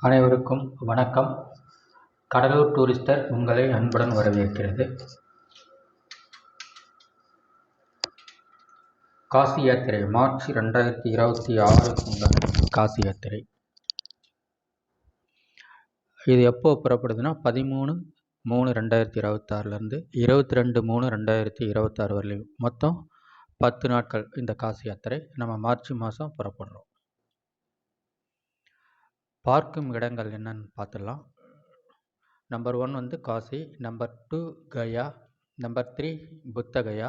அனைவருக்கும் வணக்கம். கடலூர் டூரிஸ்டர் உங்களை அன்புடன் வரவேற்கிறது. காசி யாத்திரை மார்ச் 2026 காசி யாத்திரை. இது எப்போ புறப்படுதுன்னா 13/3/2026 22/3/2026 வரலையும் மொத்தம் 10 நாட்கள் இந்த காசி யாத்திரை. நம்ம மார்ச் மாதம் புறப்படுறோம். பார்க்கும் இடங்கள் என்னன்னு பார்த்துடலாம். Number 1 Kashi, number 2 Gaya, number 3 Bodhgaya,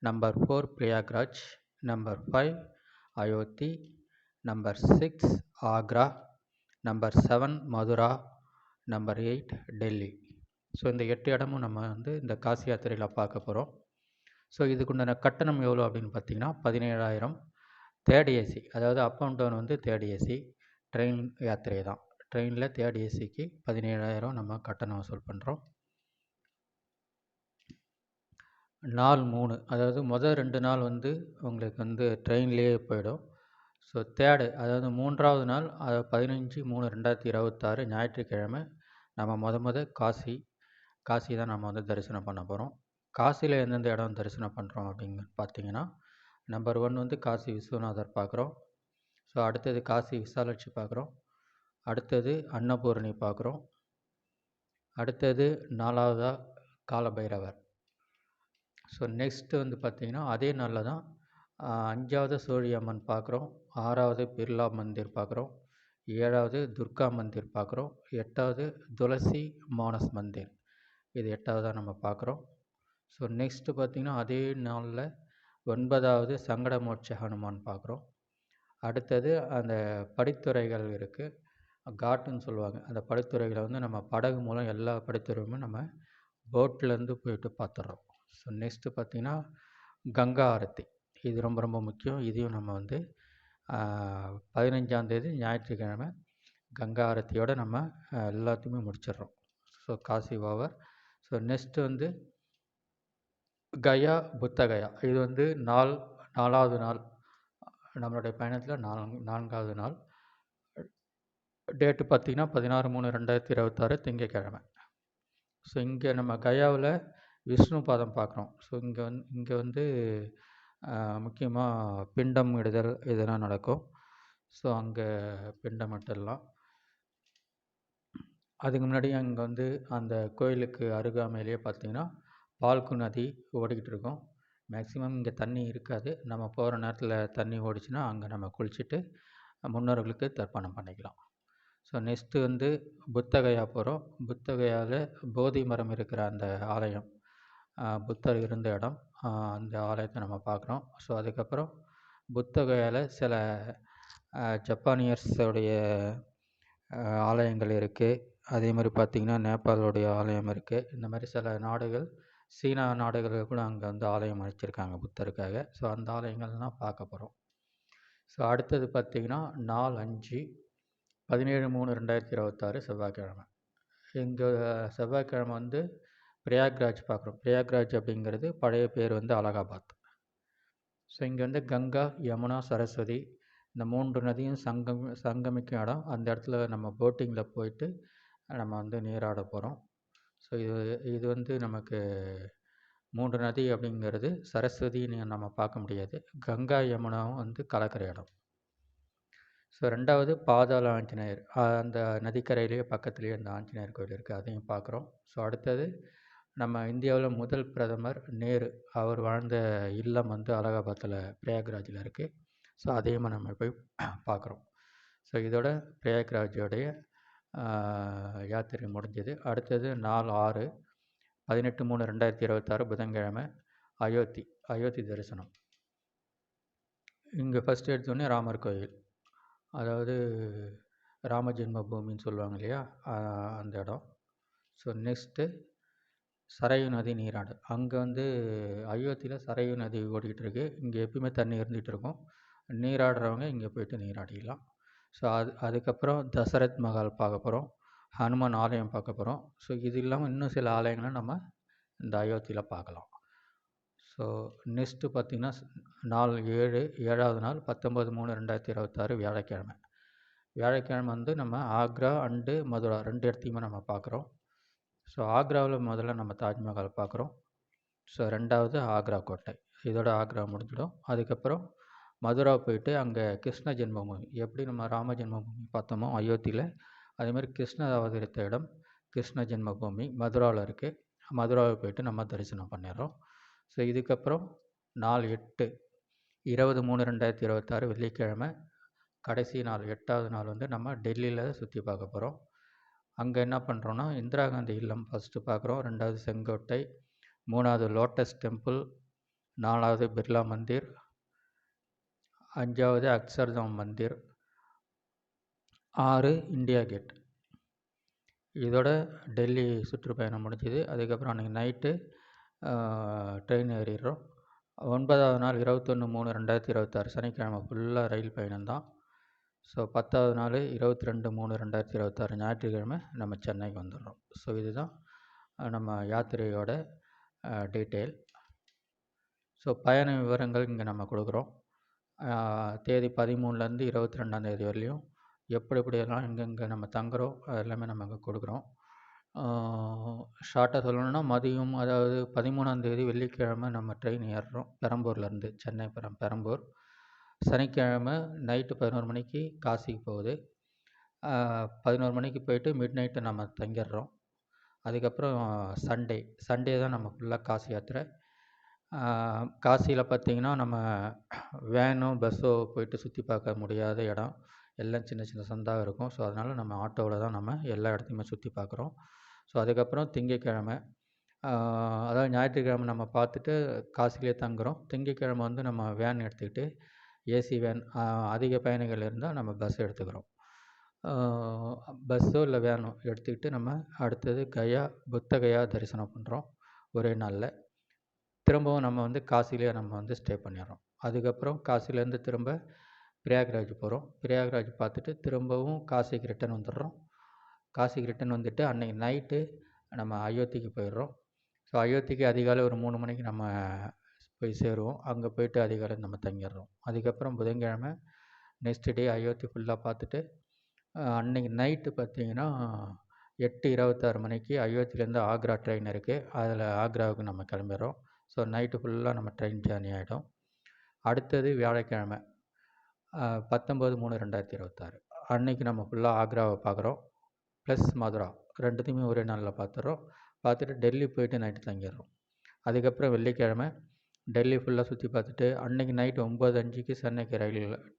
number 4 Prayagraj, number 5 Ayodhya, number 6 Agra, number 7 Mathura, number 8 Delhi. So இந்த 8 இடமும் நம்ம இந்த காசி யாத்திரையில் பார்க்க போகிறோம். ஸோ இதுக்குண்டான கட்டணம் எவ்வளோ அப்படின்னு பார்த்தீங்கன்னா 17,000. தேர்ட் ஏசி, அதாவது up and down third AC train யாத்திரை தான். ட்ரெயினில் தேர்ட் ஏசிக்கு 17,000 நம்ம கட்டணம் வசூல் பண்ணுறோம். நாள் 3, அதாவது முதல் 2 நாள் உங்களுக்கு ட்ரெயின்லேயே போயிடும். ஸோ தேர்டு, அதாவது 3ஆவது நாள், அதாவது 15/3/2026 ஞாயிற்றுக்கிழமை நம்ம காசி தான் நம்ம தரிசனம் பண்ண போகிறோம். காசியில் எந்தெந்த இடம் தரிசனம் பண்ணுறோம் அப்படின்னு பார்த்தீங்கன்னா, நம்பர் 1 காசி விஸ்வநாதர் பார்க்குறோம். ஸோ அடுத்தது காசி விசாலாட்சி பார்க்குறோம். அடுத்தது அன்னபூரணி பார்க்குறோம். அடுத்தது 4ஆவதாக காலபைரவர். ஸோ நெக்ஸ்ட்டு பார்த்திங்கன்னா அதே நாளில் தான் 5ஆவது சோழி அம்மன் பார்க்குறோம். 6ஆவது பிர்லா மந்திர் பார்க்குறோம். 7ஆவது துர்கா மந்திர் பார்க்குறோம். 8ஆவது துளசி மானஸ் மந்திர், இது 8ஆவதாக நம்ம பார்க்குறோம். ஸோ நெக்ஸ்ட்டு பார்த்திங்கன்னா அதே நாளில் 9ஆவது சங்கடமோட்ச ஹனுமான் பார்க்குறோம். அடுத்தது அந்த படித்துறைகள் இருக்குது, காட்டுன்னு சொல்லுவாங்க. அந்த படித்துறைகளை நம்ம படகு மூலம் எல்லா படித்துறையுமே நம்ம போட்லேருந்து போயிட்டு பார்த்துட்றோம். ஸோ நெக்ஸ்ட்டு பார்த்திங்கன்னா கங்கா ஆரத்தி, இது ரொம்ப ரொம்ப முக்கியம். இதையும் நம்ம 15ஆம் தேதி ஞாயிற்றுக்கிழமை கங்கா ஆரத்தியோடு நம்ம எல்லாத்தையுமே முடிச்சிடுறோம். So Kashi over. So next Gaya Bodhgaya, இது 4ஆவது நாள் நம்மளுடைய பயணத்தில் 4ஆவது நாள். டேட்டு பார்த்திங்கன்னா 16/3/2026 திங்கட்கிழமை. ஸோ இங்கே நம்ம கயாவில் விஷ்ணு பாதம் பார்க்குறோம். ஸோ இங்கே முக்கியமாக பிண்டம் இடுதல் இதெல்லாம் நடக்கும். ஸோ அங்கே பிண்டம் இட்டுடலாம். அதுக்கு முன்னாடி அங்கே அந்த கோயிலுக்கு அருகாமையிலேயே பார்த்திங்கன்னா பால்கு நதி ஓடிக்கிட்டு இருக்கும். மேக்ஸிமம் இங்கே தண்ணி இருக்காது. நம்ம போகிற நேரத்தில் தண்ணி ஓடிச்சுன்னா அங்கே நம்ம குளிச்சுட்டு முன்னோர்களுக்கு தர்ப்பணம் பண்ணிக்கலாம். ஸோ நெக்ஸ்ட்டு புத்தகயா போகிறோம். புத்தகயாவில் போதி மரம் இருக்கிற அந்த ஆலயம், புத்தர் இருந்த இடம், அந்த ஆலயத்தை நம்ம பார்க்குறோம். ஸோ அதுக்கப்புறம் புத்தகயாவில் சில ஜப்பானியர்ஸோடைய ஆலயங்கள் இருக்குது. அதே மாதிரி பார்த்திங்கன்னா நேபாளோடைய ஆலயம் இருக்குது. இந்த மாதிரி சில நாடுகள், சீனா நாடுகள் கூட அங்கே ஆலயம் அமைச்சிருக்காங்க புத்தருக்காக. ஸோ அந்த ஆலயங்கள்லாம் பார்க்க போகிறோம். ஸோ அடுத்தது பார்த்திங்கன்னா நாள் 5 17/3/2026 செவ்வாய்க்கிழமை. இங்கே செவ்வாய்க்கிழமை பிரயாக்ராஜ் பார்க்குறோம். பிரயாக்ராஜ் அப்படிங்கிறது பழைய பேர் அலகாபாத். ஸோ இங்கே கங்கா, யமுனா, சரஸ்வதி இந்த 3 நதியும் சங்கமிக்கும் இடம். அந்த இடத்துல நம்ம போட்டிங்கில் போயிட்டு நம்ம நீராட போகிறோம். ஸோ இது நமக்கு 3 நதி அப்படிங்கிறது சரஸ்வதின்னு நம்ம பார்க்க முடியாது. கங்கா யமுனாவும் கலக்கிற இடம். ஸோ 2ஆவது பாதாள ஆஞ்சநேயர், அந்த நதிக்கரையிலேயே பக்கத்துலேயே அந்த ஆஞ்சநேயர் கோயில் இருக்குது, அதையும் பார்க்குறோம். ஸோ அடுத்தது நம்ம இந்தியாவில் முதல் பிரதமர் நேரு, அவர் வாழ்ந்த இல்லம் அலகாபாத்தில் பிரயாக்ராஜில் இருக்குது. ஸோ அதையும் நம்ம போய் பார்க்குறோம். ஸோ இதோட பிரயாக்ராஜோடைய யாத்திரை முடிஞ்சது. அடுத்தது நாள் 6 18/3/2026 புதன்கிழமை அயோத்தி தரிசனம். இங்கே ஃபஸ்ட்டு எடுத்தோடனே ராமர் கோயில், அதாவது ராம ஜென்ம பூமின்னு சொல்லுவாங்க இல்லையா, அந்த இடம். ஸோ நெக்ஸ்ட்டு சரையு நதி நீராடு. அங்கே அயோத்தியில் சரையு நதி ஓடிக்கிட்டு இருக்குது. இங்கே எப்பயுமே தண்ணி இருந்துகிட்டு இருக்கும். நீராடுறவங்க இங்கே போய்ட்டு நீராடிக்கலாம். ஸோ அதுக்கப்புறம் தசரத் மஹால் பார்க்க போகிறோம். ஹனுமான் ஆலயம் பார்க்க போகிறோம். ஸோ இது இல்லாமல் இன்னும் சில ஆலயங்களை நம்ம இந்த அயோத்தியில் பார்க்கலாம். ஸோ நெக்ஸ்ட்டு பார்த்திங்கன்னா நாள் 7, 7ஆவது நாள் 19/3/2026 வியாழக்கிழமை. வியாழக்கிழமை வந்து நம்ம ஆக்ரா அண்டு மதுரா 2 இடத்தையுமே நம்ம பார்க்குறோம். ஸோ ஆக்ராவில் முதல்ல நம்ம தாஜ்மஹால் பார்க்குறோம். ஸோ 2வது ஆக்ரா கோட்டை. இதோட ஆக்ரா முடிஞ்சிடும். அதுக்கப்புறம் மதுரா போயிட்டு அங்கே கிருஷ்ண ஜென்மபூமி, எப்படி நம்ம ராம ஜென்மபூமி பார்த்தோமோ அயோத்தியில், அதேமாதிரி கிருஷ்ணர் அவதரித்த இடம் கிருஷ்ண ஜென்மபூமி மதுராவில் இருக்குது. மதுராவை போயிட்டு நம்ம தரிசனம் பண்ணிடுறோம். ஸோ இதுக்கப்புறம் நாள் 8 20/3/2026 வெள்ளிக்கிழமை கடைசி நாள் 8வது நாள் வந்து நம்ம டெல்லியில் சுற்றி பார்க்க போகிறோம். அங்கே என்ன பண்ணுறோன்னா, இந்திரா காந்தி இல்லம் ஃபஸ்ட்டு பார்க்குறோம், 2வது செங்கோட்டை, 3வது லோட்டஸ் டெம்பிள், 4வது பிர்லா மந்திர், 5வது அக்ஷர்தாம் மந்திர், 6 இந்தியா கேட். இதோட டெல்லி சுற்றுப்பயணம் முடிஞ்சுது. அதுக்கப்புறம் அன்றைக்கி நைட்டு ட்ரெயின் ஏறிடுறோம். 9வது நாள் 21/3/2026 சனிக்கிழமை ஃபுல்லாக ரயில் பயணம்தான். ஸோ 10வது நாள் 22/3/2026 ஞாயிற்றுக்கிழமை நம்ம சென்னைக்கு வந்துடுறோம். ஸோ இதுதான் நம்ம யாத்திரையோட டீட்டெயில். ஸோ பயண விவரங்கள் இங்கே நம்ம கொடுக்குறோம். தேதி 13லேருந்து 22ஆந்தேதி வரலையும் எப்படியெல்லாம் எங்கெங்கே நம்ம தங்குறோம் அது எல்லாமே நம்ம இங்கே கொடுக்குறோம். ஷார்ட்டாக சொல்லணுன்னா மதியம், அதாவது 13ஆந்தேதி வெள்ளிக்கிழமை நம்ம ட்ரெயின் ஏறுறோம் பெரம்பூர்லேருந்து, சென்னை பெரம்பூர். சனிக்கிழமை நைட்டு 11 மணிக்கு காசிக்கு போகுது. 11 மணிக்கு போயிட்டு மிட் நைட்டு நம்ம தங்கிடுறோம். அதுக்கப்புறம் சண்டே தான் நம்ம ஃபுல்லாக காசி யாத்திரை. காசியில் பார்த்திங்கன்னா நம்ம வேனோ பஸ்ஸோ போயிட்டு சுற்றி பார்க்க முடியாத இடம், எல்லாம் சின்ன சின்ன சந்தாக இருக்கும். ஸோ அதனால் நம்ம ஆட்டோவில் தான் நம்ம எல்லா இடத்தையுமே சுற்றி பார்க்குறோம். ஸோ அதுக்கப்புறம் திங்கட்கிழமை, அதாவது ஞாயிற்றுக்கிழமை நம்ம பார்த்துட்டு காசிலே தங்குறோம். திங்கட்கிழமை வந்து நம்ம வேன் எடுத்துக்கிட்டு, ஏசி வேன், அதிக பயணிகள் இருந்தால் நம்ம பஸ் எடுத்துக்கிறோம். பஸ்ஸோ இல்லை வேனோ எடுத்துக்கிட்டு நம்ம அடுத்தது புத்த கயா தரிசனம் பண்ணுறோம் ஒரே நாளில். திரும்பவும் நம்ம வந்து காசிலே நம்ம வந்து ஸ்டே பண்ணிடுறோம். அதுக்கப்புறம் காசிலேருந்து திரும்ப பிரயாக்ராஜ் போகிறோம். பிரயாக்ராஜ் பார்த்துட்டு திரும்பவும் காசிக்கு ரிட்டன் வந்துடுறோம். காசிக்கு ரிட்டன் வந்துட்டு அன்றைக்கி நைட்டு நம்ம அயோத்திக்கு போயிடுறோம். ஸோ அயோத்திக்கு அதிகாலை ஒரு 3 மணிக்கு நம்ம போய் சேருவோம். அங்கே போயிட்டு அதிகாலை நம்ம தங்கிடுறோம். அதுக்கப்புறம் புதன்கிழமை நெக்ஸ்ட் டே அயோத்தி ஃபுல்லாக பார்த்துட்டு அன்றைக்கி நைட்டு பார்த்திங்கன்னா 8:26 மணிக்கு அயோத்திலேருந்து ஆக்ரா ட்ரெயின் இருக்குது. அதில் ஆக்ராவுக்கு நம்ம கிளம்பிடுறோம். ஸோ நைட்டு ஃபுல்லாக நம்ம ட்ரெயின் ஜேர்னி ஆகிடும். அடுத்தது வியாழக்கிழமை 19/3/2026 அன்றைக்கி நம்ம ஃபுல்லாக ஆக்ராவை பார்க்குறோம், ப்ளஸ் மதுரா, ரெண்டுத்தையுமே ஒரே நாளில் பார்த்துட்டு டெல்லி போயிட்டு நைட்டு தங்கிடுறோம். அதுக்கப்புறம் வெள்ளிக்கிழமை டெல்லி ஃபுல்லாக சுற்றி பார்த்துட்டு அன்றைக்கி நைட்டு 9:05க்கு சென்னைக்கு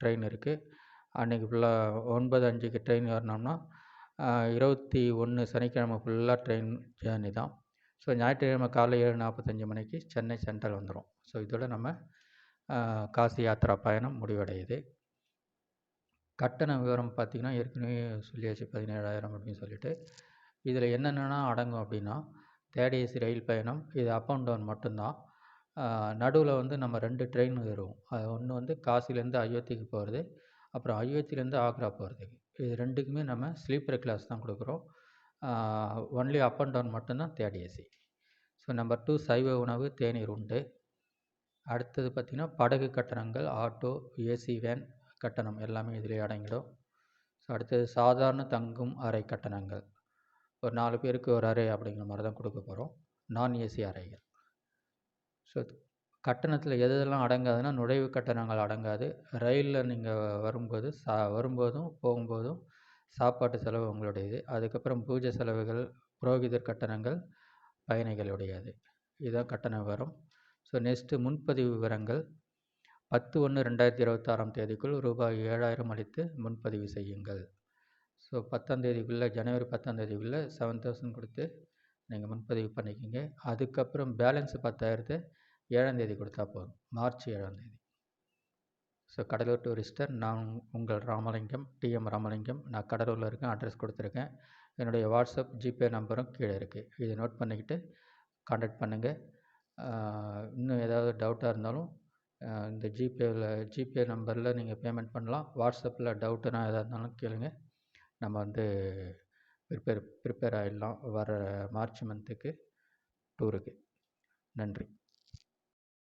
ட்ரெயின் இருக்குது. அன்றைக்கி ஃபுல்லாக 9:05க்கு ட்ரெயின் ஏறினோம்னா 21 சனிக்கிழமை ஃபுல்லாக ட்ரெயின் ஜேர்னி தான். ஸோ ஞாயிற்றுக்கிழமை காலைல 7:45 மணிக்கு சென்னை சென்ட்ரல் வந்துடும். ஸோ இதோட நம்ம காசி யாத்திரா பயணம் முடிவடையுது. கட்டண விவரம் பார்த்திங்கன்னா ஏற்கனவே சொல்லியாச்சு, 17,000 அப்படின்னு சொல்லிட்டு. இதில் என்னென்னா அடங்கும் அப்படின்னா, தேர்ட் ஏசி ரயில் பயணம், இது அப் அண்ட் டவுன் மட்டும்தான். நடுவில் வந்து நம்ம 2 ட்ரெயின் ஏறுவோம். அது ஒன்று வந்து காசிலேருந்து அயோத்திக்கு போகிறது, அப்புறம் அயோத்திலேருந்து ஆக்ரா போகிறதுக்கு. இது ரெண்டுக்குமே நம்ம ஸ்லீப்பர் கிளாஸ் தான் கொடுக்குறோம். ஒன்லி அப் அண்ட் டவுன் மட்டும்தான் தேர்ட் ஏசி. ஸோ நம்பர் 2 சைவ உணவு தேநீர் உண்டு. அடுத்தது பார்த்திங்கன்னா படகு கட்டணங்கள், ஆட்டோ, ஏசி வேன் கட்டணம் எல்லாமே இதிலே அடங்கிடும். ஸோ அடுத்தது சாதாரண தங்கும் அறை கட்டணங்கள், ஒரு 4 பேருக்கு ஒரு அறை அப்படிங்கிற மாதிரி தான் கொடுக்க போகிறோம், நான் ஏசி அறைகள். ஸோ கட்டணத்தில் எதெல்லாம் அடங்காதுன்னா, நுழைவு கட்டணங்கள் அடங்காது. ரயிலில் நீங்கள் வரும்போதும் போகும்போதும் சாப்பாட்டு செலவு உங்களுடையது. அதுக்கப்புறம் பூஜை செலவுகள், புரோகிதர் கட்டணங்கள் பயணிகளுடையது. இதுதான் கட்டண விவரம். ஸோ நெக்ஸ்ட்டு முன்பதிவு விவரங்கள். 10/1/2026 தேதிக்குள் ரூபாய் 7,000 அளித்து முன்பதிவு செய்யுங்கள். ஸோ 10ஆம் தேதிக்குள்ளே, ஜனவரி 10ஆம் தேதிக்குள்ளே 7,000 கொடுத்து நீங்கள் முன்பதிவு பண்ணிக்கோங்க. அதுக்கப்புறம் பேலன்ஸ் 10,000 7ஆம் தேதி கொடுத்தா போதும், மார்ச் 7ஆம் தேதி. ஸோ கடலூர் டூரிஸ்டர், நான் உங்கள் ராமலிங்கம், டிஎம் ராமலிங்கம். நான் கடலூரில் இருக்கேன், அட்ரஸ் கொடுத்துருக்கேன். என்னுடைய வாட்ஸ்அப், ஜிபே நம்பரும் கீழே இருக்குது. இதை நோட் பண்ணிக்கிட்டு கான்டாக்ட் பண்ணுங்கள். இன்னும் ஏதாவது டவுட்டாக இருந்தாலும் இந்த ஜிபே நம்பரில் நீங்கள் பேமெண்ட் பண்ணலாம். வாட்ஸ்அப்பில் டவுட்டுனா எதாக இருந்தாலும் கேளுங்க. நம்ம வந்து ப்ரிப்பேர் ஆகிடலாம் வர மார்ச் மந்த்துக்கு டூருக்கு. நன்றி.